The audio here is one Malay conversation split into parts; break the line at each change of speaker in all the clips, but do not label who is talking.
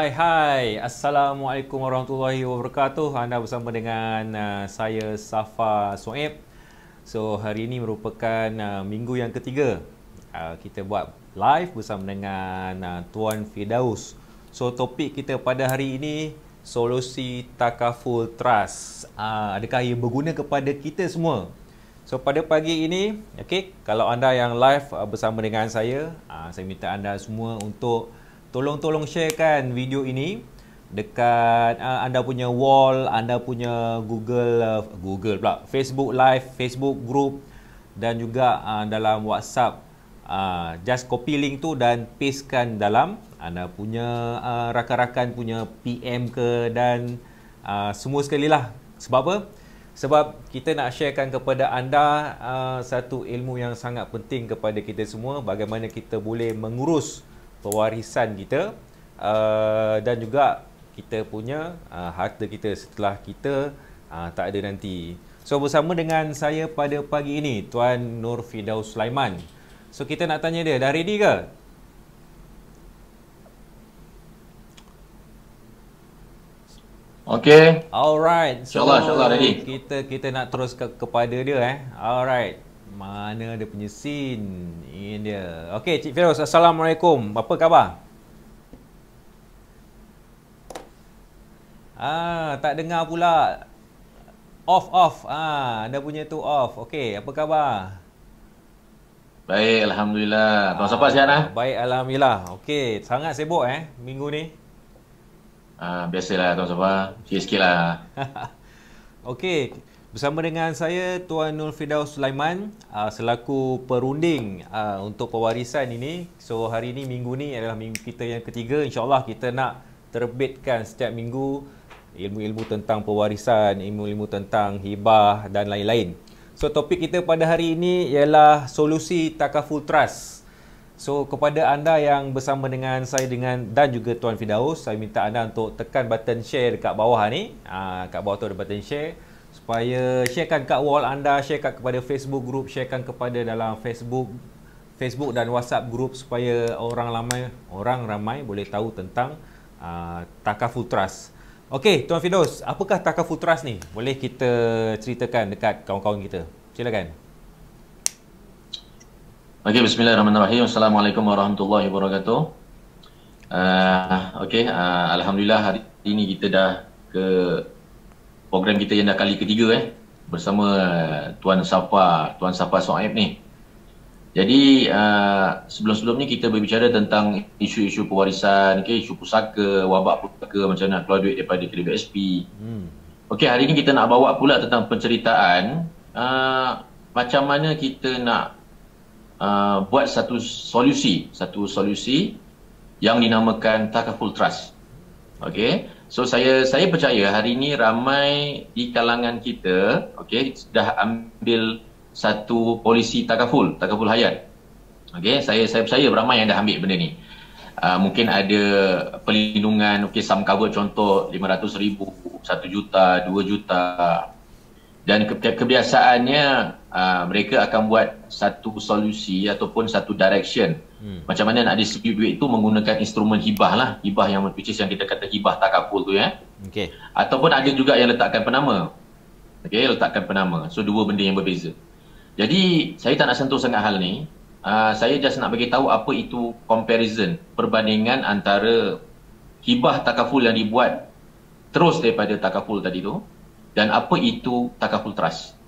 Hai. Assalamualaikum warahmatullahi wabarakatuh. Anda bersama dengan saya Safa Soeb. So hari ini merupakan minggu yang ketiga kita buat live bersama dengan Tuan Firdaus. So topik kita pada hari ini, solusi takaful trust. Adakah ia berguna kepada kita semua? So pada pagi ini, kalau anda yang live bersama dengan saya minta anda semua untuk tolong sharekan video ini dekat anda punya wall, anda punya Facebook Live, Facebook Group dan juga dalam WhatsApp. Just copy link tu dan pastekan dalam anda punya rakan-rakan punya PM ke dan semua sekali lah. Sebab apa? Sebab kita nak sharekan kepada anda satu ilmu yang sangat penting kepada kita semua, bagaimana kita boleh mengurus pewarisan kita dan juga kita punya harta kita setelah kita tak ada nanti. So bersama dengan saya pada pagi ini Tuan Nur Firdaus Sulaiman. So kita nak tanya dia, dah ready ke?
Okay.
Alright. So
InsyaAllah ready.
Kita nak terus kepada dia Alright. Mana dia punya scene? Ini dia. Okey, Cik Firdaus, Assalamualaikum. Apa khabar? Tak dengar pula. Off. Anda punya tu off. Okey, apa khabar?
Baik, Alhamdulillah. Tuan Safa sihat
Baik, Alhamdulillah. Okey, sangat sibuk minggu ni.
Biasalah Tuan Safa. Sikit-sikit lah.
Okey. Bersama dengan saya Tuan Nur Firdaus Sulaiman selaku perunding untuk pewarisan ini. So hari ini, minggu ni adalah minggu kita yang ketiga. InsyaAllah kita nak terbitkan setiap minggu ilmu-ilmu tentang pewarisan, ilmu-ilmu tentang hibah dan lain-lain. So topik kita pada hari ini ialah solusi takaful trust. So kepada anda yang bersama dengan saya dan juga Tuan Firdaus, saya minta anda untuk tekan button share dekat bawah ni. Kat bawah tu ada button share. Supaya sharekan kat wall anda, sharekan kepada Facebook group, sharekan kepada dalam Facebook dan WhatsApp group supaya orang ramai boleh tahu tentang takaful trust. Okey, Tuan Firdaus, apakah takaful trust ni? Boleh kita ceritakan dekat kawan-kawan kita. Silakan.
Okey, bismillahirrahmanirrahim. Assalamualaikum warahmatullahi wabarakatuh. Alhamdulillah hari ini kita dah ke program kita yang dah kali ketiga bersama Tuan Safa Soeb ni. Jadi sebelum-sebelumnya kita berbicara tentang isu-isu pewarisan, isu pusaka, wabak pusaka, macam mana nak keluar duit daripada KWSP. Okey, hari ini kita nak bawa pula tentang penceritaan macam mana kita nak buat satu solusi yang dinamakan takaful trust. Okey. So saya percaya hari ini ramai di kalangan kita dah ambil satu polisi takaful hayat. Okey, saya percaya ramai yang dah ambil benda ni. Mungkin ada perlindungan sum cover contoh 500,000, 1 juta, 2 juta. Dan kebiasaannya mereka akan buat satu solusi ataupun satu direction macam mana nak distribute duit tu menggunakan instrumen hibah lah. Hibah yang yang kita kata hibah takaful tu
Okey.
Ataupun ada juga yang letakkan penama. Letakkan penama. So dua benda yang berbeza. Jadi saya tak nak sentuh sangat hal ni. Saya just nak bagi tahu apa itu comparison, perbandingan antara hibah takaful yang dibuat terus daripada takaful tadi tu dan apa itu takaful trust.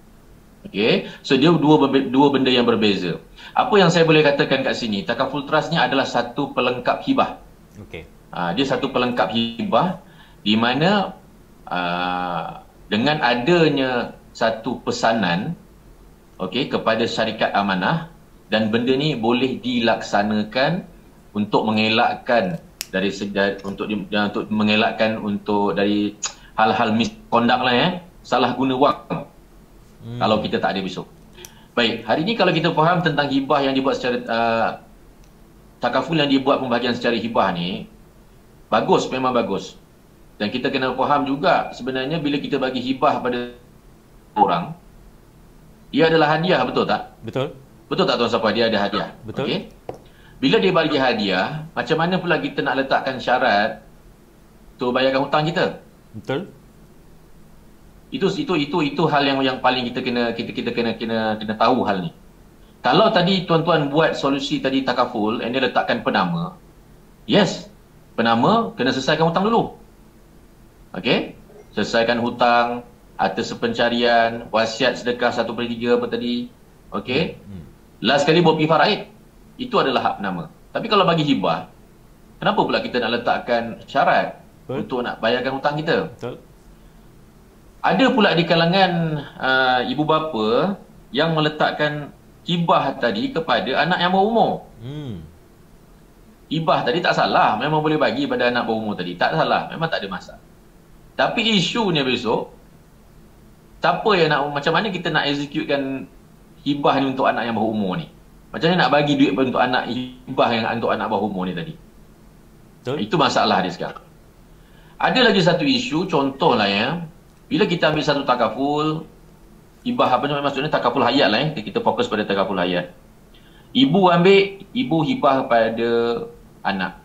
Okey, so dia dua benda yang berbeza. Apa yang saya boleh katakan kat sini, takaful trust ni adalah satu pelengkap hibah.
Okey.
Dia satu pelengkap hibah di mana dengan adanya satu pesanan kepada syarikat amanah dan benda ni boleh dilaksanakan untuk mengelakkan dari dari hal-hal misconduct lah salah guna wang. Kalau kita tak ada besok. Baik, hari ni kalau kita faham tentang hibah yang dibuat secara takaful yang dibuat pembahagian secara hibah ni bagus, memang bagus. Dan kita kena faham juga sebenarnya bila kita bagi hibah pada orang, dia adalah hadiah, betul tak?
Betul.
Betul tak Tuan Safa? Dia ada hadiah.
Betul.
Bila dia bagi hadiah, macam mana pula kita nak letakkan syarat untuk bayarkan hutang kita.
Betul.
Itu hal yang paling kita kena tahu hal ni. Kalau tadi tuan-tuan buat solusi tadi takaful, and dia letakkan penama, yes, penama kena selesaikan hutang dulu. Okey? Selesaikan hutang, harta sepencarian, wasiat sedekah 1/3 apa tadi. Okey? Last kali buat pergi faraid. Itu adalah hak penama. Tapi kalau bagi hibah, kenapa pula kita nak letakkan syarat untuk nak bayarkan hutang kita?
Betul.
Ada pula di kalangan ibu bapa yang meletakkan hibah tadi kepada anak yang berumur. Hibah tadi tak salah, memang boleh bagi pada anak berumur tadi. Tak salah, memang tak ada masalah. Tapi isunya besok, siapa yang nak, macam mana kita nak executekan hibah ni untuk anak yang berumur ni? Macam mana nak bagi duit untuk anak hibah yang untuk anak berumur ni tadi? Betul. Itu masalah dia sekarang. Ada lagi satu isu, contohlah ya, bila kita ambil satu takaful, hibah apa namanya, maksudnya takaful hayat lah kita fokus pada takaful hayat. Ibu hibah pada anak.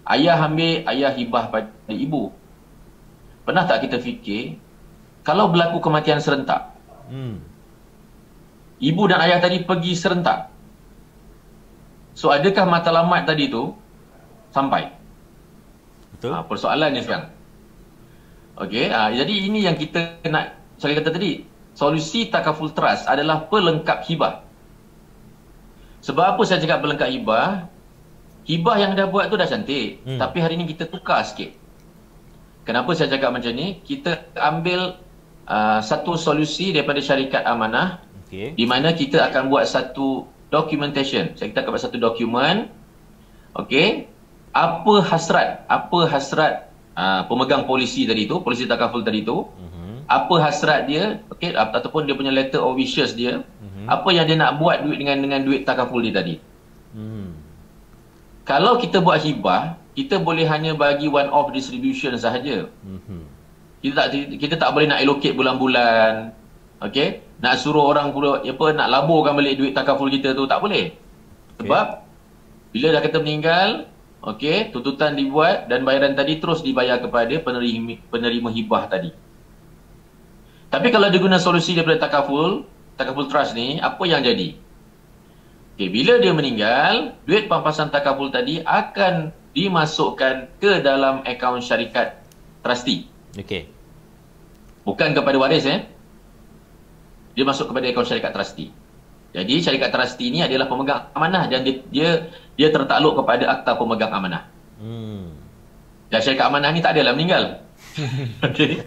Ayah ambil, ayah hibah pada ibu. Pernah tak kita fikir, kalau berlaku kematian serentak, ibu dan ayah tadi pergi serentak, so adakah matlamat tadi tu sampai? Betul. Persoalannya sekarang. Okey, jadi ini yang kita nak, saya kata tadi, solusi takaful trust adalah pelengkap hibah. Sebab apa saya cakap pelengkap hibah? Hibah yang dah buat tu dah cantik, tapi hari ni kita tukar sikit. Kenapa saya cakap macam ni? Kita ambil satu solusi daripada syarikat amanah, di mana kita akan buat satu documentation. Saya kita akan buat satu dokumen. Okey, apa hasrat pemegang polisi tadi tu, polisi takaful tadi tu, apa hasrat dia, okey, ataupun dia punya letter of wishes dia, apa yang dia nak buat duit dengan duit takaful dia tadi. Kalau kita buat hibah, kita boleh hanya bagi one off distribution sahaja. Kita tak boleh nak allocate bulan-bulan. Okey, nak suruh orang pula nak laburkan balik duit takaful kita tu, tak boleh. Sebab bila dah kata meninggal, okey, tuntutan dibuat dan bayaran tadi terus dibayar kepada penerima hibah tadi. Tapi kalau dia guna solusi daripada takaful trust ni, apa yang jadi? Okey, bila dia meninggal, duit pampasan takaful tadi akan dimasukkan ke dalam akaun syarikat trustee. Okey. Bukan kepada waris Dia masuk kepada akaun syarikat trustee. Jadi syarikat trustee ni adalah pemegang amanah dan dia tertakluk kepada akta pemegang amanah. Dan syarikat amanah ni tak adalah meninggal. Okey.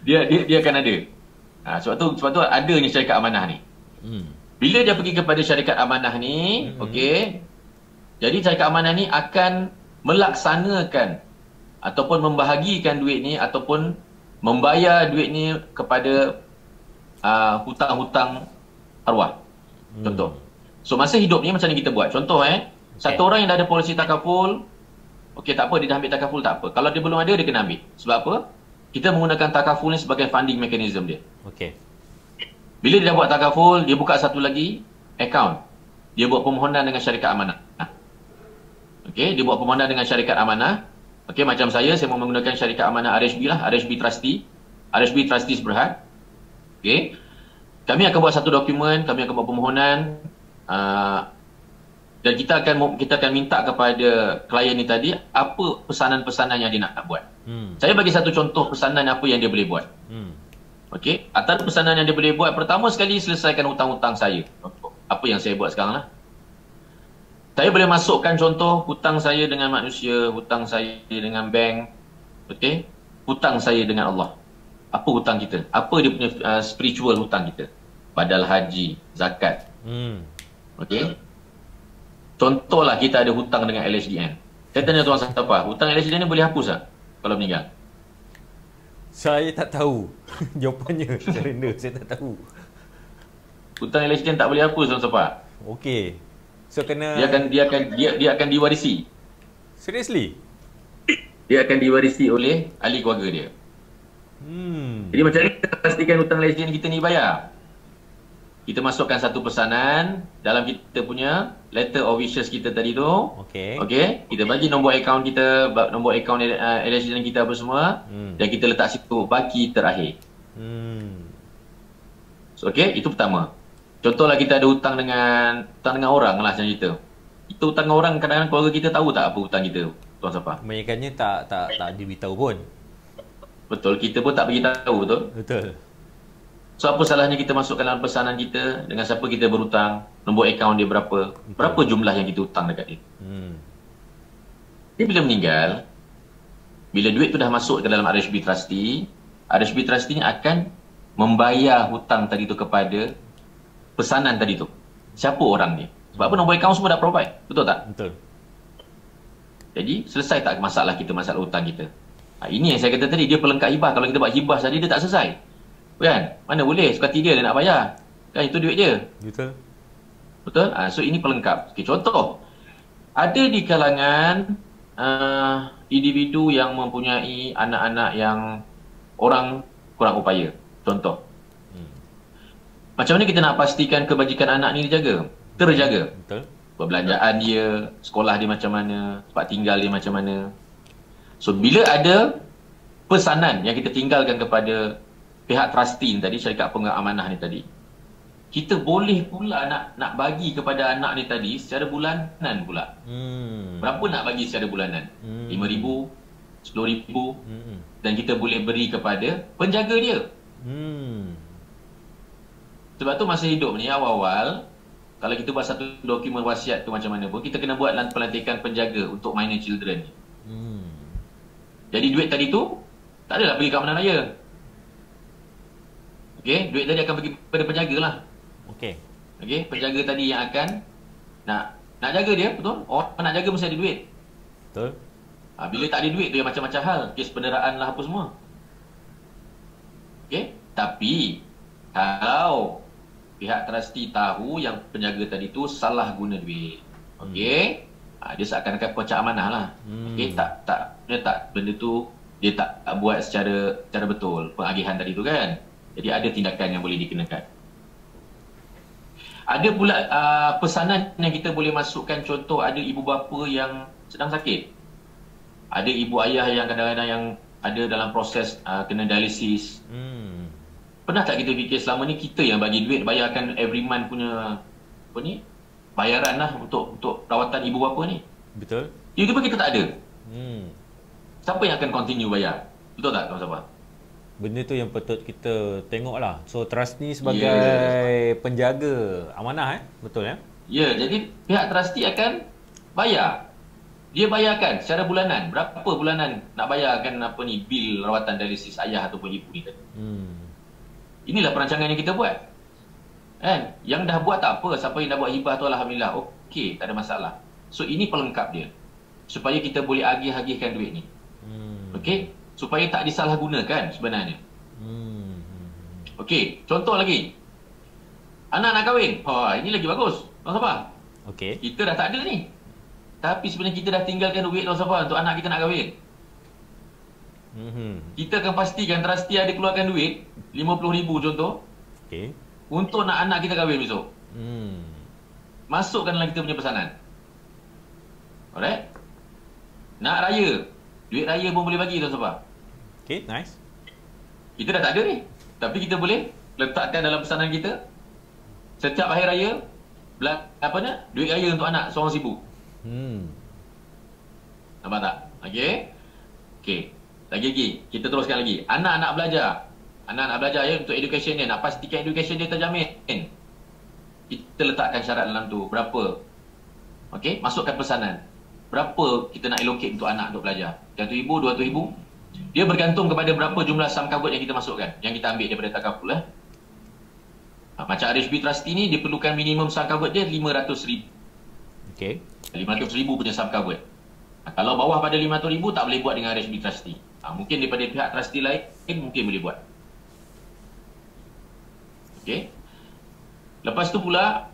Dia akan ada. Sebab tu adanya syarikat amanah ni. Bila dia pergi kepada syarikat amanah ni, okey. Jadi syarikat amanah ni akan melaksanakan ataupun membahagikan duit ni ataupun membayar duit ni kepada hutang-hutang arwah. Contoh. So masa hidup ni macam ni kita buat. Contoh satu orang yang dah ada polisi takaful, okey, tak apa, dia dah ambil takaful, tak apa. Kalau dia belum ada, dia kena ambil. Sebab apa? Kita menggunakan takaful ni sebagai funding mechanism dia. Okey. Bila dia dah buat takaful, dia buka satu lagi account. Dia buat permohonan dengan syarikat amanah. Okey, dia buat permohonan dengan syarikat amanah. Okey, macam saya mau menggunakan syarikat amanah RHB lah, RHB Trustee. RHB Trustees Berhad. Okey. Kami akan buat satu dokumen, kami akan buat permohonan dan kita akan minta kepada klien ni tadi apa pesanan-pesanan yang dia nak buat. Saya bagi satu contoh pesanan apa yang dia boleh buat. Okey, antara pesanan yang dia boleh buat, pertama sekali selesaikan hutang-hutang saya. Apa yang saya buat sekarang lah. Saya boleh masukkan contoh hutang saya dengan manusia, hutang saya dengan bank, okey, hutang saya dengan Allah. Apa hutang kita? Apa dia punya spiritual hutang kita? Badal haji, zakat. Okey. Contohlah kita ada hutang dengan LHDN. Saya tanya tuan siapa, hutang LHDN ni boleh hapus tak kalau meninggal?
Saya tak tahu. Jawapannya surrender, saya tak tahu.
Hutang LHDN tak boleh hapus tuan siapa?
Okey. So kena
dia akan diwarisi.
Seriously?
Dia akan diwarisi oleh ahli keluarga dia. Jadi macam ni kita pastikan hutang LHDN kita ni bayar. kita masukkan satu pesanan dalam kita punya letter of wishes kita tadi tu.
Okey.
Okey, kita bagi nombor akaun kita, nombor akaun LHD kita apa semua, dan kita letak situ baki terakhir. So, okey, itu pertama. Contohlah kita ada hutang dengan orang lah macam cerita. Itu hutang dengan orang, kadang-kadang keluarga kita tahu tak apa hutang kita, Tuan Safar?
Kebanyakannya tak diberitahu pun.
Betul, kita pun tak bagi tahu, betul?
Betul.
So apa salahnya kita masukkan dalam pesanan kita dengan siapa kita berhutang, nombor akaun dia berapa jumlah yang kita hutang dekat dia. Dia bila meninggal, bila duit tu dah masuk ke dalam RHB Trustee, RHB Trustee ni akan membayar hutang tadi tu kepada pesanan tadi tu. Siapa orang ni? Sebab apa, nombor akaun semua dah provide. Betul tak?
Betul.
Jadi selesai tak masalah kita, masalah hutang kita? Ini yang saya kata tadi, dia pelengkap hibah. Kalau kita buat hibah tadi, dia tak selesai. Kan? Mana boleh, suka hati dia nak bayar. Kan itu duit dia.
Betul.
Betul? So ini pelengkap. Okay, contoh. Ada di kalangan individu yang mempunyai anak-anak yang orang kurang upaya. Contoh. Macam mana kita nak pastikan kebajikan anak ni dijaga? Terjaga.
Betul.
Perbelanjaan dia, sekolah dia macam mana, tempat tinggal dia macam mana. So bila ada pesanan yang kita tinggalkan kepada pihak trustee tadi, syarikat pengamanah ni tadi, kita boleh pula nak bagi kepada anak ni tadi secara bulanan pula. Berapa nak bagi secara bulanan? RM5,000, RM10,000, dan kita boleh beri kepada penjaga dia. Sebab tu masa hidup ni awal-awal, kalau kita buat satu dokumen wasiat tu macam mana pun, kita kena buat pelantikan penjaga untuk minor children ni. Jadi duit tadi tu tak adalah pergi ke Amanah Raya. Okey, duit tadi akan pergi kepada penjaga lah. Okey, penjaga tadi yang akan nak jaga dia, betul? Orang nak jaga mesti ada duit.
Betul.
Bila tak ada duit tu yang macam-macam hal, kes penderaan lah apa semua. Okey, tapi kalau pihak trustee tahu yang penjaga tadi tu salah guna duit, okey, dia seakan-akan pecah amanah lah. Okey, benda tu dia tak buat secara betul pengagihan tadi tu kan. Jadi ada tindakan yang boleh dikenakan. Ada pula pesanan yang kita boleh masukkan, contoh ada ibu bapa yang sedang sakit. Ada ibu ayah yang kadang-kadang yang ada dalam proses kena dialisis. Pernah tak kita fikir selama ni kita yang bagi duit bayarkan every month punya bayaran lah untuk rawatan ibu bapa ni? Betul. Tiba-tiba kita tak ada. Siapa yang akan continue bayar? Betul tak, Tuan Safar?
Benda tu yang patut kita tengok lah. So trustee sebagai penjaga amanah betul ya?
Ya, jadi pihak trustee akan bayar. Dia bayarkan secara bulanan. Berapa bulanan nak bayarkan bil rawatan dialisis ayah ataupun ibu ni tadi. Inilah perancangan yang kita buat. Kan? Yang dah buat tak apa, siapa yang dah buat hibah tu alhamdulillah. Okey, tak ada masalah. So ini pelengkap dia. Supaya kita boleh agih-agihkan duit ni. Okey? Supaya tak disalahgunakan sebenarnya. Okey, contoh lagi. Anak nak kahwin. Ini lagi bagus. Tuan Safar.
Okey.
Kita dah tak ada ni. Tapi sebenarnya kita dah tinggalkan duit, Tuan Safar, untuk anak kita nak kahwin. Kita akan pastikan trustee ada keluarkan duit RM50,000 contoh. Okey. Untuk nak anak kita kahwin besok. Masukkan dalam kita punya pesanan. Alright? Nak raya. Duit raya pun boleh bagi, Tuan Safar.
Okay, nice.
Kita dah tak ada ni. Tapi kita boleh letakkan dalam pesanan kita. Setiap akhir raya, duit raya untuk anak seorang RM1,000. Nampak tak? Okey. Okey. Lagi. Kita teruskan lagi. Anak nak belajar. Anak nak belajar untuk education dia. Nak pastikan education dia terjamin. Kita letakkan syarat dalam tu. Berapa? Okey. Masukkan pesanan. Berapa kita nak allocate untuk anak untuk belajar? RM100,000, RM200,000. Dia bergantung kepada berapa jumlah sum covered yang kita masukkan. Yang kita ambil daripada takaful. Macam RHB Trustee ni, dia perlukan minimum sum covered dia RM500,000. Okey. RM500,000 punya sum covered. Kalau bawah pada RM500,000 tak boleh buat dengan RHB Trustee. Mungkin daripada pihak trustee lain mungkin boleh buat. Okey. Lepas tu pula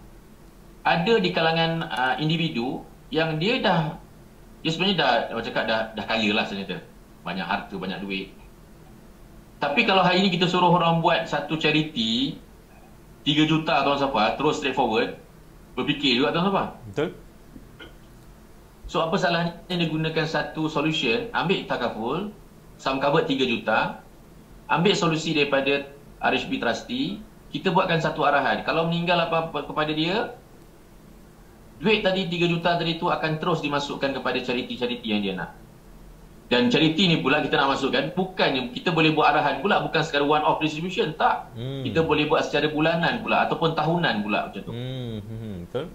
ada di kalangan individu yang dia sebenarnya dah kaya lah ternyata. Banyak harta, banyak duit. Tapi kalau hari ni kita suruh orang buat satu charity, 3 juta Tuan Safar, terus straightforward, berfikir juga Tuan Safar.
Betul.
So apa salahnya dia gunakan satu solution, ambil takaful, sum covered 3 juta, ambil solusi daripada RHB trustee, kita buatkan satu arahan. Kalau meninggal apa kepada dia, duit tadi 3 juta tadi tu akan terus dimasukkan kepada charity-charity yang dia nak. Dan charity ni pula kita nak masukkan, bukannya kita boleh buat arahan pula, bukan sekadar one off distribution, tak. Kita boleh buat secara bulanan pula ataupun tahunan pula macam tu.
Betul.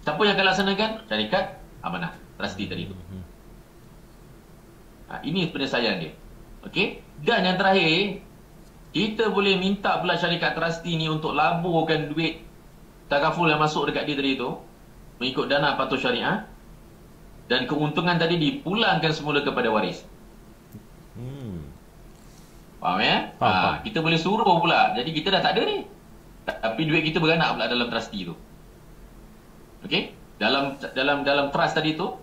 Siapa yang akan laksanakan? Syarikat amanah trustee tadi tu. Ini penyelesaian dia. Okey? Dan yang terakhir, kita boleh minta pula syarikat trustee ni untuk laburkan duit takaful yang masuk dekat dia tadi tu mengikut dana patuh syariah, dan keuntungan tadi dipulangkan semula kepada waris. Faham ya?
Faham.
Kita boleh suruh pula. Jadi kita dah tak ada ni, tapi duit kita beranak pula dalam trustee tu. Okey? Dalam trust tadi tu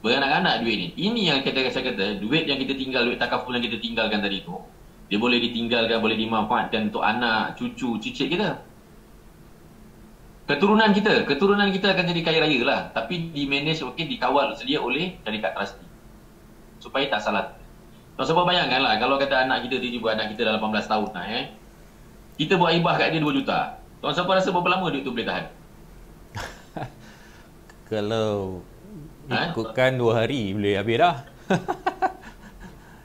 beranak-anak duit ni. Ini yang saya kata, duit yang kita tinggal, duit takaful yang kita tinggalkan tadi tu, dia boleh ditinggalkan, boleh dimanfaatkan untuk anak, cucu, cicit kita. Keturunan kita akan jadi kaya raya lah. Tapi di-manage, dikawal sedia oleh syarikat trustee. Supaya tak salah. Tuan Safar bayangkanlah, kalau kata anak kita tiba-tiba, anak kita dah 18 tahun lah, kita buat hibah kat dia 2 juta. Tuan Safar rasa berapa lama duit tu boleh tahan?
Kalau ikutkan 2 hari boleh habis dah.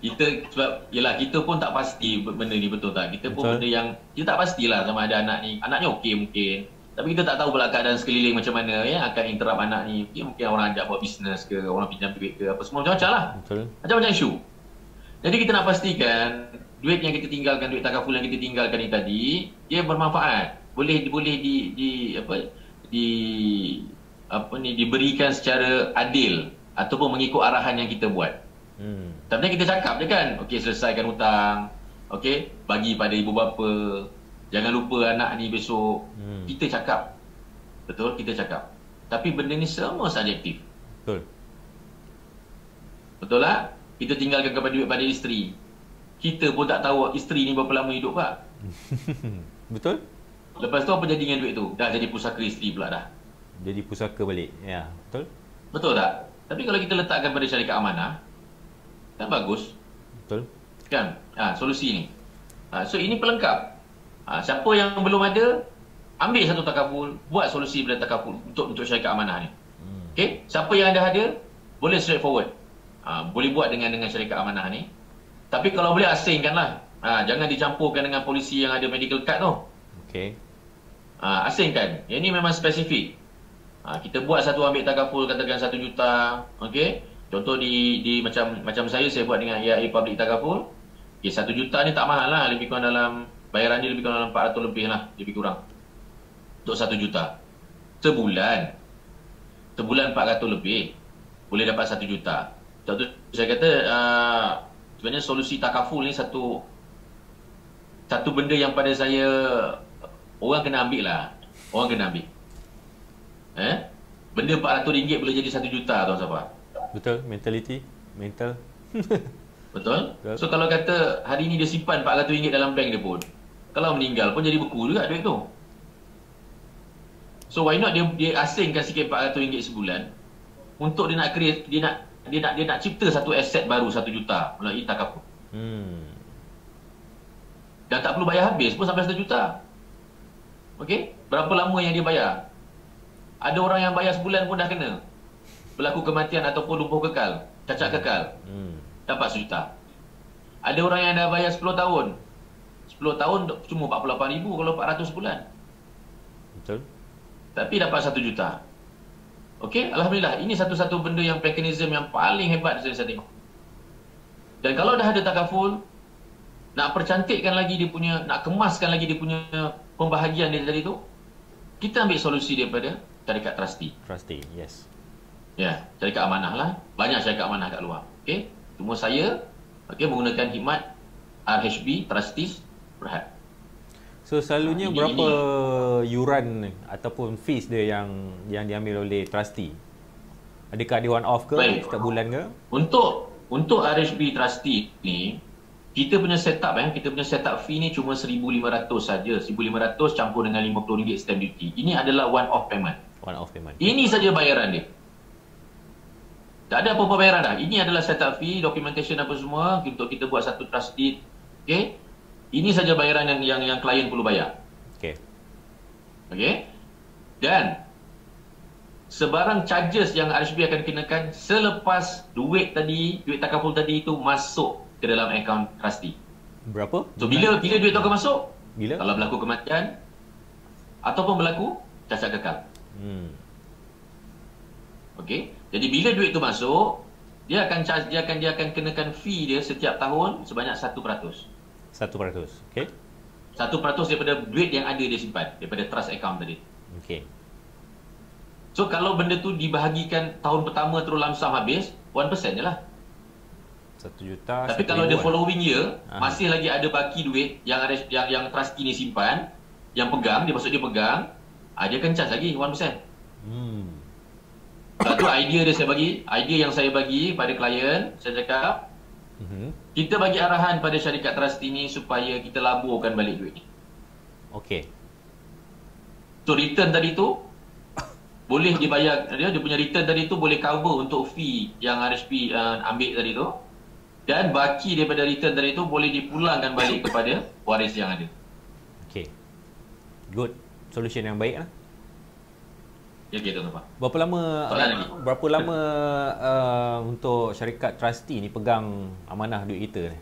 Sebab yelah, kita pun tak pasti benda ni betul tak. Kita pun benda yang kita tak pastilah sama ada anak ni, anaknya okey mungkin, tapi kita tak tahu pula keadaan sekeliling macam mana akan interrupt anak ni. Mungkin orang ajak buat bisnes ke, orang pinjam duit ke, apa semua macam-macam lah. Macam-macam isu. Jadi kita nak pastikan duit yang kita tinggalkan, duit takaful yang kita tinggalkan ni tadi, dia bermanfaat. Boleh diberikan secara adil ataupun mengikut arahan yang kita buat. Tapi kita cakap je kan, okey, selesaikan hutang, okey, bagi pada ibu bapa, jangan lupa anak ni besok. Kita cakap. Betul, kita cakap. Tapi benda ni semua subjektif. Betul lah? Kita tinggalkan kepada duit pada isteri. Kita pun tak tahu isteri ni berapa lama hidup pak.
Betul?
Lepas tu apa jadi dengan duit tu? Dah jadi pusaka isteri pula dah.
Jadi pusaka balik. Ya, betul?
Betul tak? Tapi kalau kita letakkan pada syarikat amanah, kan bagus.
Betul.
Kan? Solusi ni. So ini pelengkap. Siapa yang belum ada, ambil satu takaful, buat solusi pada takaful untuk syarikat amanah ni. Okey? Siapa yang ada, boleh straightforward. Boleh buat dengan syarikat amanah ni. Tapi kalau boleh asingkanlah. Jangan dicampurkan dengan polisi yang ada medical card tu.
Okey.
Asingkan. Yang ni memang spesifik. Kita buat satu ambil takaful katakan 1 juta. Okey? Contoh di macam saya buat dengan AIA Public Takaful. Okay, 1 juta ni tak mahal lah, lebih kurang dalam bayaran dia lebih kurang dalam 400 lebih lah, lebih kurang. Untuk 1 juta. Sebulan 400 lebih. Boleh dapat 1 juta. Contoh saya kata sebenarnya solusi takaful ni satu benda yang pada saya orang kena ambil lah. Orang kena ambil. Benda RM400 boleh jadi 1 juta Tuan Safar.
Betul, mental.
Betul? So kalau kata hari ni dia simpan RM400 dalam bank dia pun, kalau meninggal pun jadi beku juga duit tu. So why not dia asingkan sikit RM400 sebulan untuk dia nak create, dia nak cipta satu aset baru 1 juta melalui takaful. Dan tak perlu bayar habis pun sampai 1 juta. Okey? Berapa lama yang dia bayar? Ada orang yang bayar sebulan pun dah kena. Berlaku kematian ataupun lumpuh kekal, cacat kekal. Dapat 1 juta. Ada orang yang dah bayar 10 tahun. 10 tahun cuma 48,000 kalau 400 sebulan.
Betul.
Tapi dapat 1 juta. Okey, alhamdulillah. Ini satu-satu benda yang mekanisme yang paling hebat saya tengok. Dan kalau dah ada takaful, nak percantikkan lagi dia punya, nak kemaskan lagi dia punya pembahagian dia tadi tu, kita ambil solusi daripada syarikat trustee.
Trustee, yes.
Ya, syarikat amanah lah. Banyak syarikat amanah kat luar. Okey. Cuma saya menggunakan khidmat RHB Trustees Berhad.
So selalunya berapa yuran ataupun fees dia yang diambil oleh trustee? Adakah dia one off ke? Setiap bulan ke?
Untuk RHB Trustee ni, kita punya setup fee ni cuma 1,500 saja. 1,500 campur dengan RM50 stamp duty. Ini adalah one off payment.
One off payment.
Ini saja bayaran dia. Tak ada apa-apa bayaran dah. Ini adalah setup fee, documentation apa semua untuk kita buat satu trust deed. Okey. Ini saja bayaran yang klien perlu bayar.
Okey.
Okey. Dan sebarang charges yang RHB akan kenakan selepas duit takaful tadi itu masuk ke dalam akaun trustee.
Berapa?
So bila duit tu akan masuk?
Bila?
Kalau berlaku kematian ataupun berlaku cacat kekal. Okey. Jadi bila duit tu masuk, dia akan kenakan fee dia setiap tahun sebanyak 1%.
1%. Okey.
1% daripada duit yang ada dia simpan daripada trust account tadi.
Okey.
So kalau benda tu dibahagikan tahun pertama terus lamsam habis, 1% je lah.
1 juta.
Tapi kalau the following year masih lagi ada baki duit yang trustee ni simpan, yang pegang, dia pegang, dia akan charge lagi 1%. Satu idea yang saya bagi pada klien, saya cakap, kita bagi arahan pada syarikat trustee ni supaya kita laburkan balik duit ni.
Okey.
So return tadi tu boleh dibayar, dia punya return tadi tu boleh cover untuk fee yang RHB ambil tadi tu. Dan baki daripada return tadi tu boleh dipulangkan balik kepada waris yang ada.
Okey. Good. Solution yang baik lah.
Ya, okay, tuan-tuan.
Berapa lama untuk syarikat trustee ni pegang amanah duit kita ni?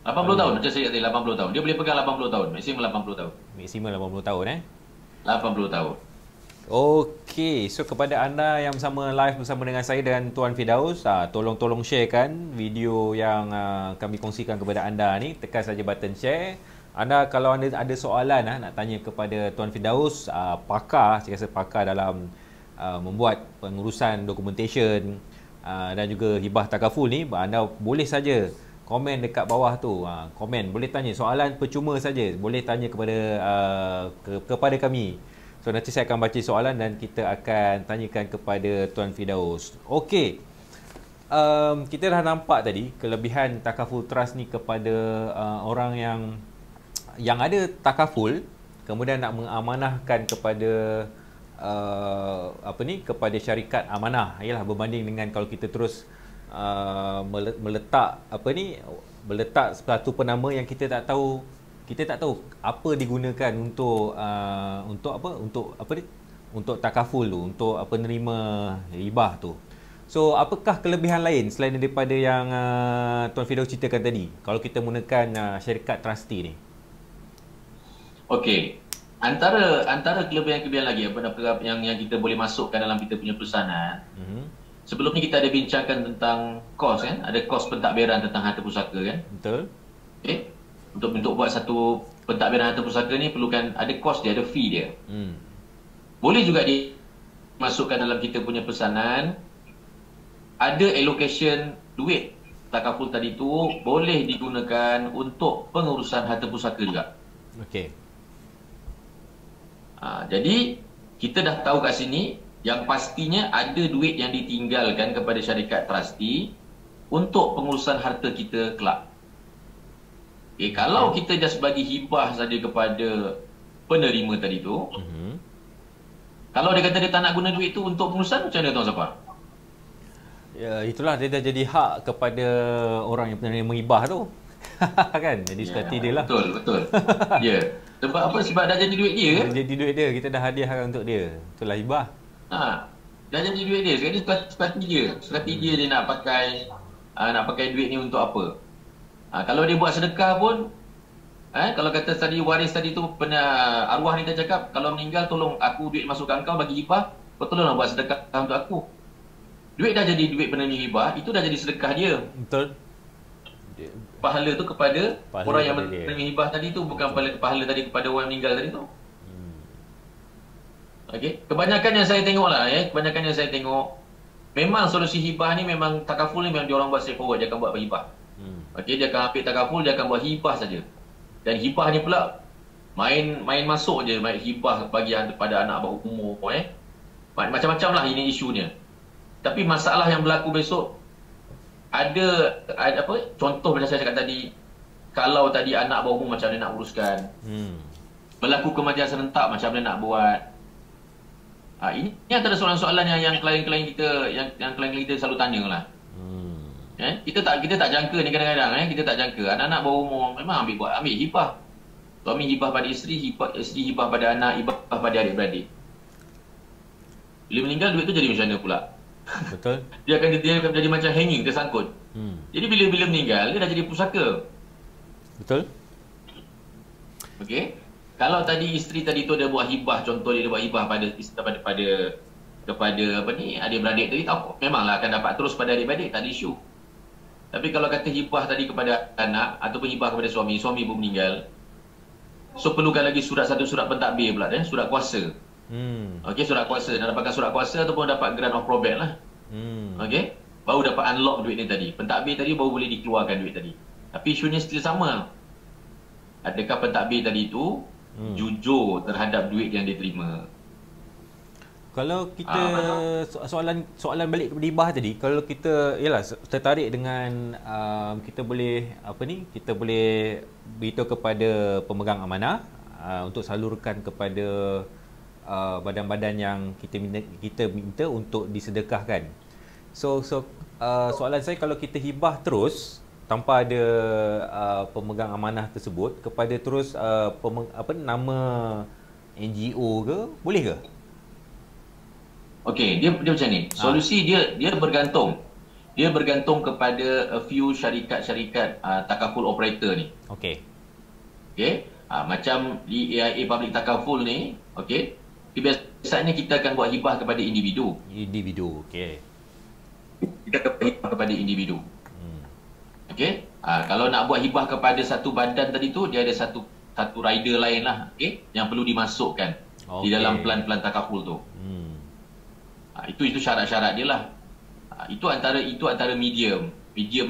80 tahun. Macam saya kata 80 tahun. Dia boleh pegang 80 tahun. Maksimum 80 tahun.
Maksimum 80 tahun
80 tahun.
Okey, so kepada anda yang live bersama dengan saya dan Tuan Firdaus, tolong sharekan video yang kami kongsikan kepada anda ni. Tekan saja button share. Kalau anda ada soalan nak tanya kepada Tuan Firdaus, pakar, saya rasa pakar dalam membuat pengurusan documentation dan juga hibah takaful ni, anda boleh saja komen dekat bawah tu. Komen, boleh tanya soalan percuma saja, boleh tanya kepada kami. So nanti saya akan baca soalan dan kita akan tanyakan kepada Tuan Firdaus. Okey. Kita dah nampak tadi kelebihan takaful trust ni kepada orang yang ada takaful, kemudian nak mengamanahkan kepada kepada syarikat amanah. Ialah berbanding dengan kalau kita terus meletak satu penama yang kita tak tahu apa digunakan untuk takaful tu, untuk penerima hibah tu. So apakah kelebihan lain selain daripada yang Tuan Firdaus ceritakan tadi kalau kita menggunakan syarikat trustee ni?
Okey. Antara kelebihan-kelebihan lagi yang kita boleh masukkan dalam kita punya pesanan. Sebelum ni kita ada bincangkan tentang kos kan? Ada kos pentadbiran tentang harta pusaka kan?
Betul.
Okey. Untuk buat satu pentadbiran harta pusaka ni perlukan ada kos dia, ada fee dia. Boleh juga dimasukkan dalam kita punya pesanan. Ada allocation duit takaful tadi tu boleh digunakan untuk pengurusan harta pusaka juga.
Okey.
Jadi kita dah tahu kat sini yang pastinya ada duit yang ditinggalkan kepada syarikat trustee untuk pengurusan harta kita kelak. Kalau kita just bagi hibah saja kepada penerima tadi tu, kalau dia kata dia tak nak guna duit tu untuk pengurusan, macam mana Tuan Safa?
Ya, itulah dia dah jadi hak kepada orang yang penerima hibah tu. Kan? Jadi suka hati dia lah.
Betul. Ya. Sebab apa? Sebab dah jadi duit dia.
Dah jadi duit dia, kita dah hadiahkan untuk dia. Itulah hibah.
Dah jadi duit dia. Sekarang dia suka hati dia nak pakai duit ni untuk apa? Kalau dia buat sedekah pun, kalau kata tadi waris tadi tu arwah ni dah cakap, kalau meninggal tolong aku duit masukkan kau bagi hibah, kau tolonglah buat sedekah untuk aku. Duit dah jadi duit penerima hibah, itu dah jadi sedekah dia.
Betul.
Pahala tu kepada orang yang menerima hibah tadi tu, bukan pahala tadi kepada orang yang meninggal tadi tu. Okey, kebanyakan yang saya tengok lah kebanyakan yang saya tengok memang solusi hibah ni memang takaful ni memang dia orang buat straightforward, dia akan buat hibah. Okey, dia akan ambil takaful, dia akan buat hibah saja. Dan hibah ni pula main masuk je, main hibah bagi pada anak bawah umur macam-macam lah ini isunya. Tapi masalah yang berlaku besok ada contoh macam saya cakap tadi, Kalau tadi anak bawah umur macam mana nak uruskan. Berlaku kematian serentak macam mana nak buat. Ini antara soalan-soalan yang klien-klien kita yang klien-klien kita selalu tanya lah. Kita tak jangka ni kadang-kadang kita tak jangka anak-anak bawah umur memang ambil hibah. Suami hibah pada isteri hibah pada anak, hibah pada adik-beradik. Bila meninggal duit tu jadi macam mana pula?
Betul.
Dia akan jadi macam hanging, tersangkut. Jadi bila meninggal dia dah jadi pusaka.
Betul.
Okey. Kalau tadi isteri tadi tu dia buat hibah, contoh dia buat hibah kepada adik-beradik tadi, memanglah akan dapat terus pada adik-beradik, tak ada isu. Tapi kalau kata hibah tadi kepada anak ataupun hibah kepada suami pun meninggal, so perlukan lagi satu surat pentadbir pula, surat kuasa. Okey, surat kuasa. Nak dapatkan surat kuasa ataupun dapat grant of probate lah. Okey, baru dapat unlock duit ni tadi. Pentadbir tadi baru boleh dikeluarkan duit tadi. Tapi isunya still sama. Adakah pentadbir tadi tu jujur terhadap duit yang diterima?
Kalau kita soalan balik kepada hibah tadi, kalau kita tertarik dengan kita boleh kita boleh beritahu kepada pemegang amanah untuk salurkan kepada badan-badan yang kita minta untuk disedekahkan. So soalan saya, kalau kita hibah terus tanpa ada pemegang amanah tersebut kepada terus nama NGO ke, boleh ke?
Okey, dia macam ni. Solusi dia bergantung. Dia bergantung kepada a few syarikat-syarikat takaful operator ni.
Okey.
Macam di AIA Public Takaful ni, okey. Biasanya kita akan buat hibah kepada individu. Okey. Kita akan buat hibah kepada individu. Okey. Kalau nak buat hibah kepada satu badan tadi tu, dia ada satu rider lain lah, okey, yang perlu dimasukkan di dalam plan-plan takaful tu. Itu syarat-syarat dia lah. Itu antara medium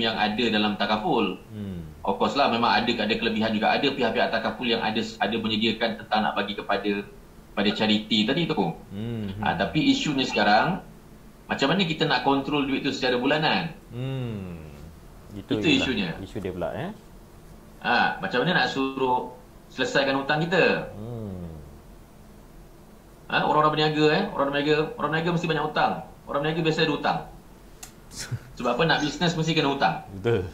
yang ada dalam takaful. Of course lah, memang ada kelebihan juga. Ada pihak-pihak takaful yang ada menyediakan tentang nak bagi kepada charity tadi tu. Tapi isunya sekarang, macam mana kita nak kontrol duit tu secara bulanan? Itu isunya. Isu dia pula macam mana nak suruh selesaikan hutang kita? Orang-orang berniaga orang berniaga mesti banyak hutang. Orang berniaga biasa ada hutang. Sebab apa? Nak bisnes mesti kena hutang.
Betul.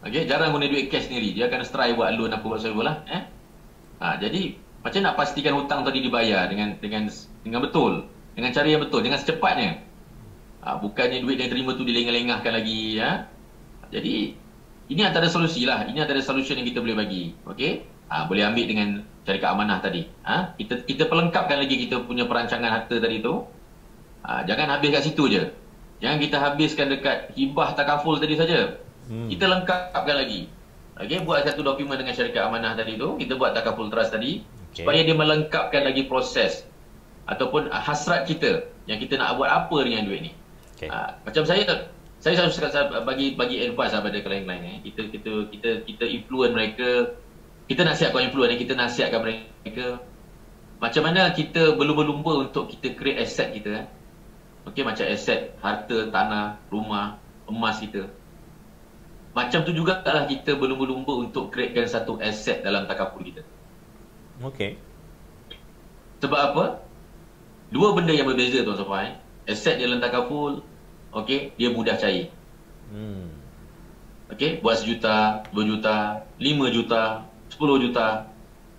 Okey, jarang guna duit cash sendiri. Dia akan try buat loan apa sebagainya lah. Jadi macam nak pastikan hutang tadi dibayar dengan betul, dengan cara yang betul, dengan secepatnya. Bukannya duit yang terima tu dilengah-lengahkan lagi. Jadi ini antara solusi lah. Ini antara solution yang kita boleh bagi. Okey. Boleh ambil dengan syarikat amanah tadi. Kita pelengkapkan lagi kita punya perancangan harta tadi tu. Jangan habis kat situ je. Jangan kita habiskan dekat hibah takaful tadi saja. Kita lengkapkan lagi. Okey, buat satu dokumen dengan syarikat amanah tadi tu. Kita buat takaful trust tadi, supaya dia melengkapkan lagi proses ataupun hasrat kita yang kita nak buat apa dengan duit ni. Macam saya selalu bagi advice pada klien-klien kita influence mereka. Kita nasihatkan influencer, kita nasihatkan mereka macam mana kita berlumba-lumba untuk kita create aset kita. Okey, macam aset harta, tanah, rumah, emas kita. Macam tu jugalah kita berlumba-lumba untuk createkan satu aset dalam takaful kita.
Okey.
Sebab apa? Dua benda yang berbeza tuan Safai. Aset dalam takaful, okey, dia mudah cair. Okey, buat 1 juta, 2 juta, 5 juta, 10 juta,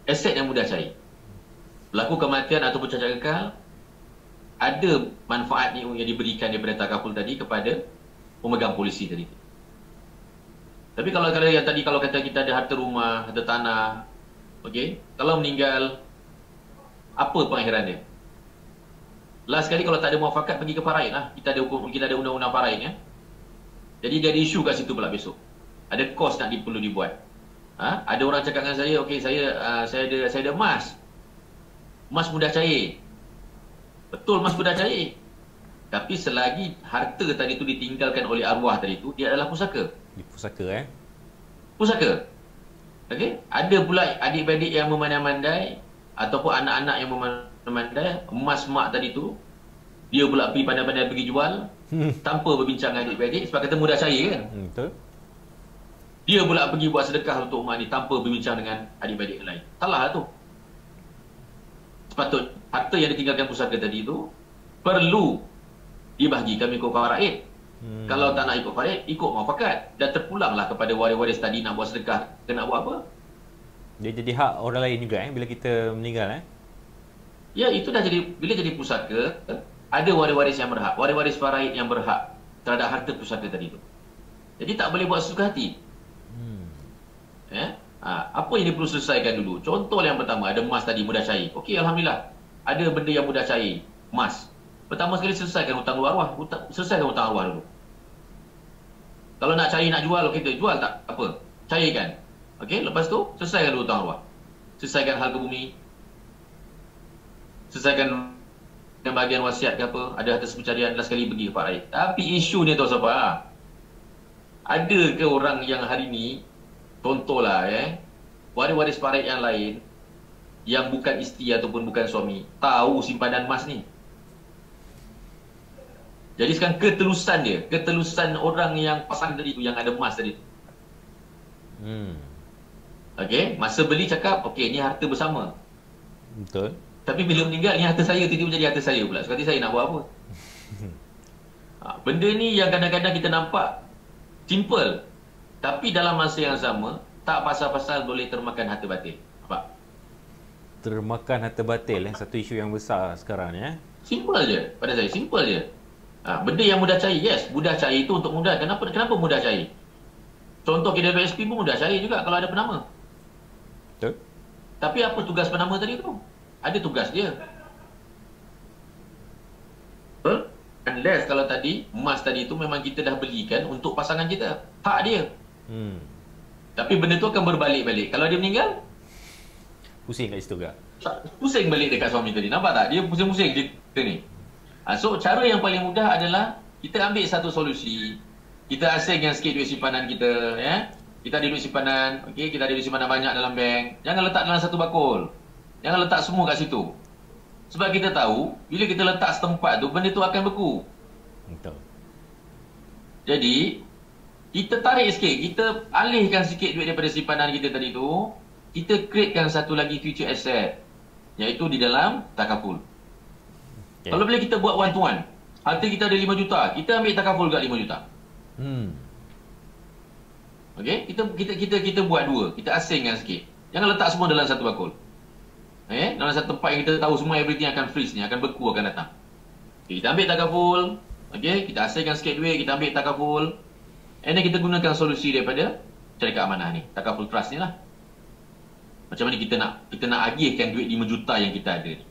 aset yang mudah cair. Berlaku kematian ataupun cacat kekal, ada manfaat ni yang diberikan daripada takaful tadi kepada pemegang polisi tadi. Tapi kalau yang tadi, kalau kata kita ada harta rumah, harta tanah, okey, kalau meninggal, apa pengakhiran dia? Last sekali kalau tak ada muafakat, pergi ke faraid lah. Kita ada undang-undang faraid Jadi dia ada isu kat situ pula besok. Ada kos nak perlu dibuat. Ada orang cakap dengan saya, okey, saya ada emas. Emas mudah cair. Betul, emas mudah cair. Tapi selagi harta tadi tu ditinggalkan oleh arwah tadi tu, dia adalah pusaka.
Pusaka
Pusaka. Okey, ada pula adik-beradik yang memandai-mandai ataupun anak-anak yang memandai, emas mak tadi tu dia pula pergi pandai-pandai pergi jual tanpa berbincang dengan adik-beradik sebab kata mudah cair kan.
Betul.
Dia pula pergi buat sedekah untuk mak ni tanpa berbincang dengan adik-adik lain. Salah tu. Sepatut harta yang ditinggalkan pusaka tadi tu perlu dibahagikan ikut faraid. Kalau tak nak ikut faraid, ikut muafakat. Dan terpulanglah kepada waris-waris tadi nak buat sedekah, ke nak buat apa.
Dia jadi hak orang lain juga bila kita meninggal
Ya, itu dah jadi, bila jadi pusaka, ada waris-waris yang berhak, waris-waris faraid yang berhak terhadap harta pusaka tadi tu. Jadi tak boleh buat suka hati. Apa yang dia perlu selesaikan dulu? Contoh yang pertama, ada emas tadi mudah cair. Okey, alhamdulillah. Ada benda yang mudah cair, emas. Pertama sekali selesaikan hutang arwah, selesaikan hutang arwah dulu. Kalau nak cair, nak jual, okey, jual tak apa. Cairkan. Okey, lepas tu selesaikan dulu hutang arwah. Selesaikan hal ke bumi. Selesaikan dengan bahagian wasiat ke apa, ada harta sepencarian, last sekali pergi ke faraid. Tapi isu ni tahu siapa? Ada ke orang yang hari ni, contohlah waris-waris faraid yang lain yang bukan isteri ataupun bukan suami tahu simpanan emas ni. Jadi sekarang ketelusan orang yang pasang tadi tu, yang ada emas tadi tu. Okey, masa beli cakap okey, ni harta bersama.
Betul.
Tapi bila meninggal, ni harta saya, tiba-tiba jadi harta saya pula. Sekali saya nak buat apa? Benda ni yang kadang-kadang kita nampak simple, tapi dalam masa yang sama tak pasal-pasal boleh termakan harta batil. Nampak?
Termakan harta batil satu isu yang besar sekarang ni
Simple je pada saya, simple je. Benda yang mudah cair, yes, mudah cair itu untuk mudah. Kenapa mudah cair? Contoh KWSP pun mudah cair juga kalau ada penama.
Betul.
Tapi apa tugas penama tadi tu? Ada tugas dia. Betul? Unless kalau tadi emas tadi tu memang kita dah belikan untuk pasangan kita, hak dia. Tapi benda tu akan berbalik-balik. Kalau dia meninggal,
pusing kat situ juga.
Pusing balik dekat suami tadi. Nampak tak? Dia pusing-pusing kita ni. So cara yang paling mudah adalah kita ambil satu solusi. Kita asingkan sikit duit simpanan kita, Kita ada duit simpanan, okey, kita ada duit simpanan banyak dalam bank. Jangan letak dalam satu bakul. Jangan letak semua kat situ. Sebab kita tahu, bila kita letak setempat tu, benda tu akan beku.
Betul.
Jadi, kita tarik sikit, kita alihkan sikit duit daripada simpanan kita tadi tu, kita createkan satu lagi future asset, iaitu di dalam takaful. Okay. Kalau bila kita buat one to one, harta kita ada 5 juta, kita ambil takaful kat 5 juta. Okey, kita buat dua, kita asingkan sikit. Jangan letak semua dalam satu bakul. Dalam satu tempat yang kita tahu semua everything akan freeze ni, akan beku, akan datang. Okay, kita ambil takaful, okey, kita asingkan sikit duit, kita ambil takaful. And then kita gunakan solusi daripada syarikat amanah ni, takaful trust ni lah. Macam mana kita nak agihkan duit 5 juta yang kita ada ni.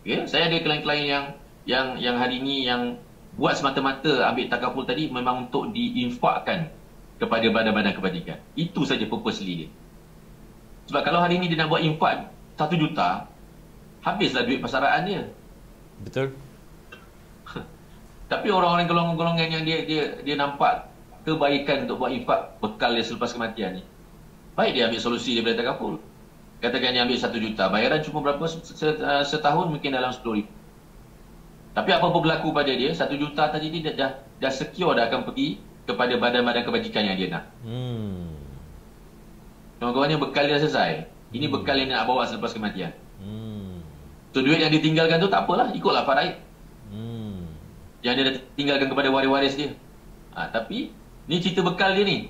Okay? Saya ada klien-klien yang hari ni yang buat semata-mata ambil takaful tadi memang untuk diinfakkan kepada badan-badan kebajikan. Itu saja purposely dia. Sebab kalau hari ni dia nak buat infak 1 juta, habislah duit pasaraan dia.
Betul.
Tapi orang-orang golongan-golongan yang dia nampak kebaikan untuk buat infak bekal dia selepas kematian ni, baik dia ambil solusi daripada takaful. Katakan dia ambil 1 juta, bayaran cuma berapa setahun, mungkin dalam 10,000. Tapi apa-apa berlaku pada dia, 1 juta tadi dia dah secure, dah akan pergi kepada badan-badan kebajikan yang dia nak. Kawan-kawannya bekal dia selesai. Ini bekal yang nak bawa selepas kematian. So duit yang ditinggalkan tu tak apalah, ikutlah faraid. Yang dia dah tinggalkan kepada waris-waris dia. Tapi ni cerita bekal dia ni.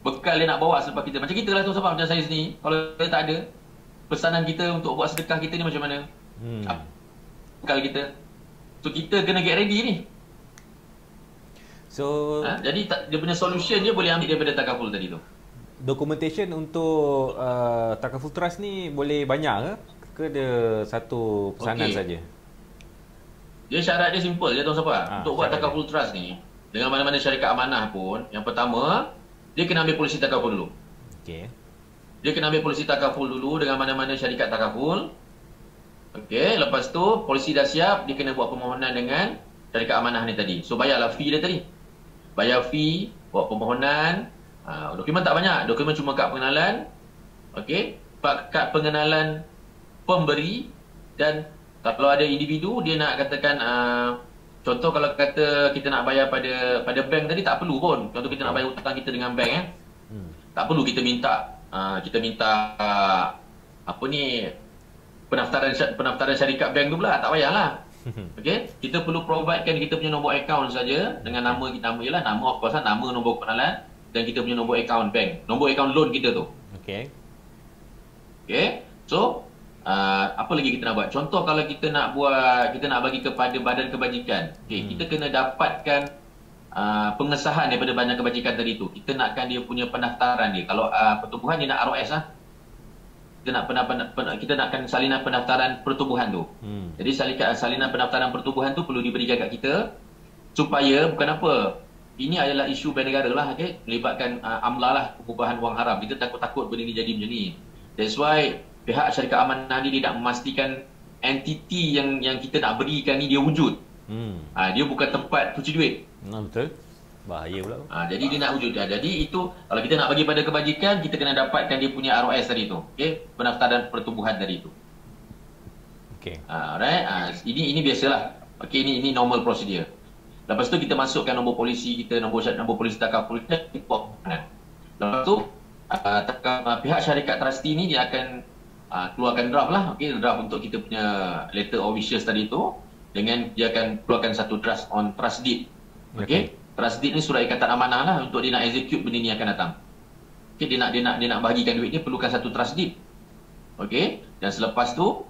Bekal dia nak bawa selepas kita. Macam kita lah tu, sebab macam saya sini, kalau dia tak ada, pesanan kita untuk buat sedekah kita ni macam mana? Bekal kita. So kita kena get ready ni.
So
jadi dia punya solution dia boleh ambil daripada takaful tadi tu.
Documentation untuk takaful trust ni boleh banyak ke ada satu pesanan saja?
Dia syarat dia simple, dia tahu siapa? Untuk buat takaful trust ni, dengan mana-mana syarikat amanah pun, yang pertama, dia kena ambil polisi takaful dulu.
Okey.
Dia kena ambil polisi takaful dulu dengan mana-mana syarikat takaful. Okey, lepas tu polisi dah siap, dia kena buat permohonan dengan syarikat amanah ni tadi. So bayarlah fee dia tadi. Bayar fee, buat permohonan. Dokumen tak banyak, dokumen cuma kad pengenalan. Okey, kad pengenalan pemberi, dan kalau ada individu dia nak katakan contoh kalau kata kita nak bayar pada bank tadi, tak perlu pun. Contoh kita nak bayar hutang kita dengan bank tak perlu kita minta apa ni, pendaftaran syarikat bank tu pula, tak payahlah. Okey, kita perlu providekan kita punya nombor akaun saja dengan nama kita, nama of course nama, nombor kenalan dan kita punya nombor akaun bank, nombor akaun loan kita tu.
Okey.
So apa lagi kita nak buat? Contoh kalau kita nak bagi kepada badan kebajikan, kita kena dapatkan pengesahan daripada badan kebajikan tadi tu. Kita nakkan dia punya pendaftaran dia. Kalau pertubuhan dia nak ROS lah. Kita nakkan salinan pendaftaran pertubuhan tu. Jadi salinan pendaftaran pertubuhan tu perlu diberikan kat kita supaya bukan apa. Ini adalah isu bank negara lah, melibatkan amla lah, pengubahan wang haram. Kita takut-takut benda ni jadi macam ni. That's why pihak syarikat amanah ni dia nak memastikan entiti yang kita nak berikan ni dia wujud. Dia bukan tempat cuci duit.
Betul. Bahaya pula.
Jadi dia nak wujud. Jadi itu kalau kita nak bagi pada kebajikan, kita kena dapatkan dia punya ROS tadi tu. Pendaftaran pertubuhan tadi tu. Alright. Ini biasalah. Ini normal prosedur. Lepas tu kita masukkan nombor polisi kita, nombor polisi takaful kita. Lepas tu pihak syarikat trustee ni dia akan keluarkan draft lah. Draft untuk kita punya letter of wishes tadi tu. Dengan dia akan keluarkan satu trust deed. Trust deed ni surat ikatan amanah lah untuk dia nak execute benda ni akan datang. Dia nak bahagikan duit ni perlukan satu trust deed. Dan selepas tu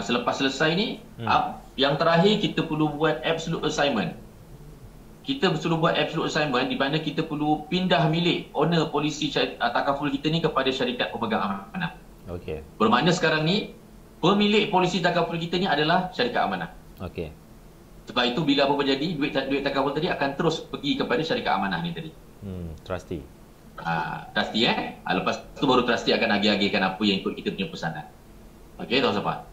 selepas selesai ni yang terakhir kita perlu buat absolute assignment. Kita perlu buat absolute assignment di mana kita perlu pindah milik owner polisi takaful kita ni kepada syarikat pemegang amanah. Bermakna sekarang ni pemilik polisi takaful kita ni adalah syarikat amanah. Sebab itu bila apa-apa jadi, duit takaful tadi akan terus pergi kepada syarikat amanah ni tadi.
Trustee.
Trustee lepas tu baru trustee akan agih-agihkan apa yang ikut kita punya pesanan. Tahu siapa?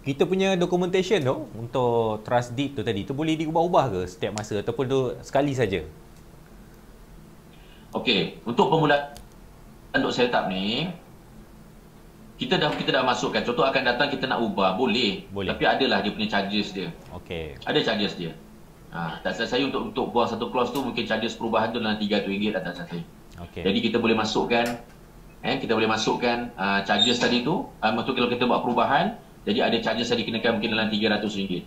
Kita punya documentation tu untuk trust deed tu tadi tu boleh diubah-ubah ke setiap masa ataupun tu sekali saja?
Untuk permulaan untuk setup ni kita dah masukkan. Contoh akan datang kita nak ubah, boleh. Tapi adalah dia punya charges dia. Ada charges dia. Tak salah saya untuk buang satu clause tu mungkin charges perubahan tu dalam RM300 tak salah saya. Jadi kita boleh masukkan charges tadi tu. Maksud kalau kita buat perubahan, jadi ada charges yang dikenakan mungkin dalam RM300.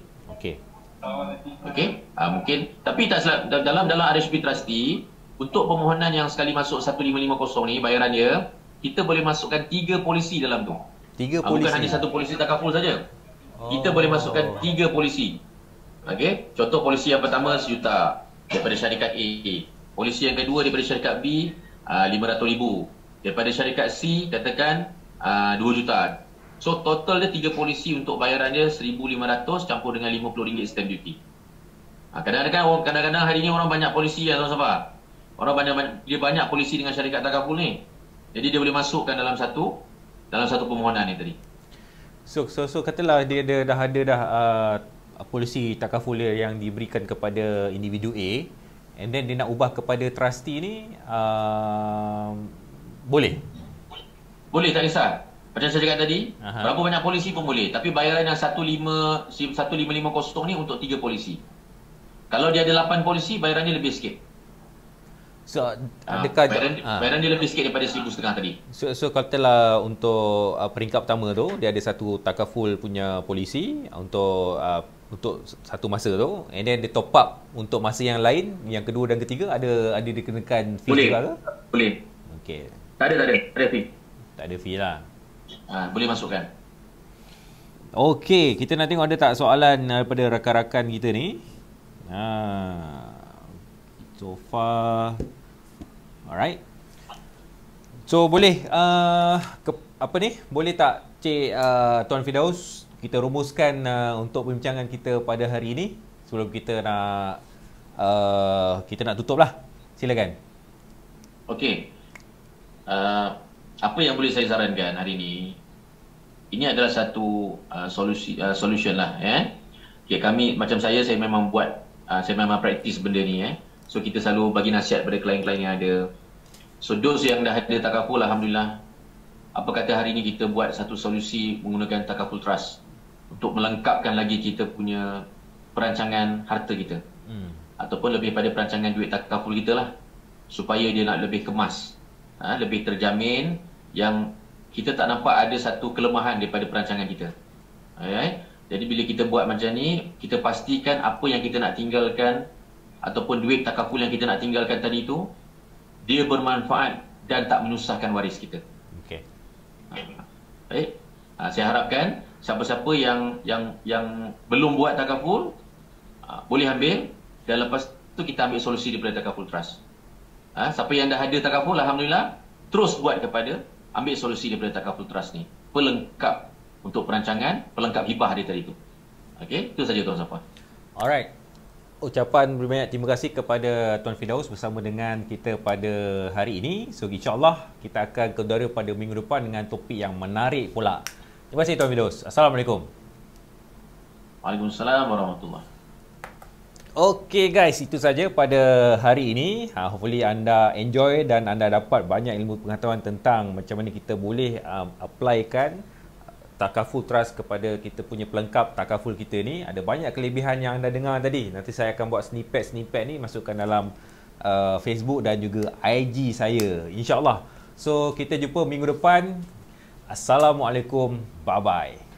Mungkin tapi tak salah dalam RHP trustee untuk permohonan yang sekali masuk 1550 ni bayaran dia, kita boleh masukkan 3 polisi dalam tu.
3 polisi.
Bukan hanya satu polisi takaful saja. Kita boleh masukkan 3 polisi. Contoh polisi yang pertama RM1 juta daripada syarikat A. Polisi yang kedua daripada syarikat B RM500,000. Daripada syarikat C katakan RM2 juta. So total dia 3 polisi untuk bayaran dia RM1,500 campur dengan RM50 stamp duty. Kadang-kadang hari ni orang banyak polisi tuan-tuan. Orang banyak polisi dengan syarikat takaful ni. Jadi dia boleh masukkan dalam satu permohonan ni tadi.
So katalah dia dah ada polisi takaful yang diberikan kepada individu A, and then dia nak ubah kepada trustee ni, boleh? Boleh,
tak kisah. Macam saya cakap tadi, berapa banyak polisi pun boleh. Tapi bayaran yang 1550 ni untuk 3 polisi. Kalau dia ada 8 polisi, bayaran dia lebih sikit.
So, adakah
bayaran dia lebih sikit daripada RM1,500 tadi.
So katalah untuk peringkat pertama tu dia ada satu takaful punya polisi untuk satu masa tu, and then dia top up untuk masa yang lain, yang kedua dan ketiga ada dikenakan fee juga ke?
Boleh. Tak ada fee.
Tak ada fee lah.
Boleh masukkan.
Kita nak tengok ada tak soalan daripada rakan-rakan kita ni. So far alright. So boleh boleh tak Cik Tuan Firdaus kita rumuskan untuk perbincangan kita pada hari ini sebelum kita nak tutup lah. Silakan.
Apa yang boleh saya sarankan hari ini adalah satu solution lah. Kami macam saya memang saya memang praktis benda ni. So kita selalu bagi nasihat pada klien-klien yang ada. So those yang dah ada takaful, alhamdulillah. Apa kata hari ni kita buat satu solusi menggunakan takaful trust untuk melengkapkan lagi kita punya perancangan harta kita. Ataupun lebih pada perancangan duit takaful kita lah. supaya dia nak lebih kemas, lebih terjamin, yang kita tak nampak ada satu kelemahan daripada perancangan kita. Jadi bila kita buat macam ni, kita pastikan apa yang kita nak tinggalkan ataupun duit takaful yang kita nak tinggalkan tadi tu, dia bermanfaat dan tak menyusahkan waris kita.
Okey.
Baik. Saya harapkan siapa-siapa yang belum buat takaful, boleh ambil, dan lepas tu kita ambil solusi daripada takaful trust. Siapa yang dah ada takaful, alhamdulillah, terus buat ambil solusi daripada takaful trust ni. Pelengkap untuk perancangan, pelengkap hibah dia tadi tu. Okey, itu saja Tuan Safa.
Alright. Ucapan berbanyak terima kasih kepada Tuan Firdaus bersama dengan kita pada hari ini. So insya-Allah kita akan kedua pada minggu depan dengan topik yang menarik pula. Terima kasih Tuan Firdaus. Assalamualaikum.
Waalaikumsalam warahmatullahi.
Okey guys, itu saja pada hari ini. Hopefully anda enjoy dan anda dapat banyak ilmu pengetahuan tentang macam mana kita boleh applykan takaful trust kepada kita punya pelengkap takaful kita ni. Ada banyak kelebihan yang anda dengar tadi. Nanti saya akan buat snippet ni masukkan dalam Facebook dan juga IG saya, insya-Allah. So kita jumpa minggu depan. Assalamualaikum. Bye bye.